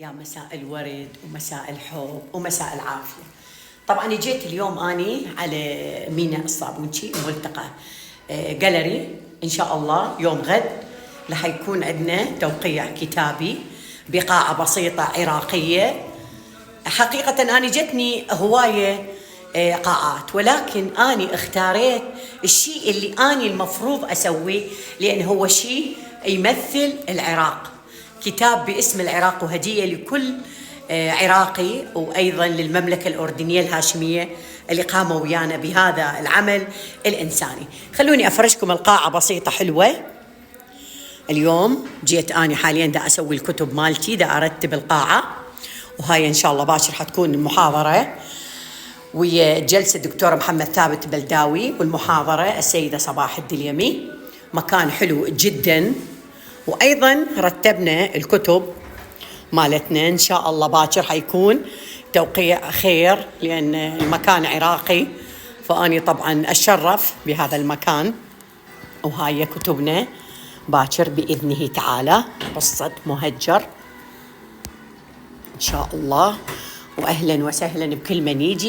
يا مساء الورد ومساء الحب ومساء العافية. طبعا جيت اليوم أني على ميناء الصابونشي ملتقى جاليري إن شاء الله يوم غد رح يكون عندنا توقيع كتابي بقاعة بسيطة عراقية. حقيقة أنا جتني هواية قاعات، ولكن أنا اختاريت الشيء اللي أنا المفروض أسويه لأن هو شيء يمثل العراق، كتاب باسم العراق وهدية لكل عراقي، وأيضا للمملكة الأردنية الهاشمية اللي قاموا ويانا بهذا العمل الإنساني. خلوني أفرجكم القاعة بسيطة حلوة. اليوم جيت أنا حاليا دا أسوي الكتب مالتي، دا أرتب القاعة، وهاي إن شاء الله باكر حتكون المحاضرة ويا جلسة الدكتور محمد ثابت بلداوي، والمحاضرة السيدة صباح الدليمي. مكان حلو جدا، وأيضا رتبنا الكتب مالتنا إن شاء الله باكر حيكون توقيع خير، لأن المكان عراقي فأني طبعا أشرف بهذا المكان. وهاي كتبنا باكر بإذنه تعالى، قصة مهجر إن شاء الله. وأهلا وسهلا بكل من يجي.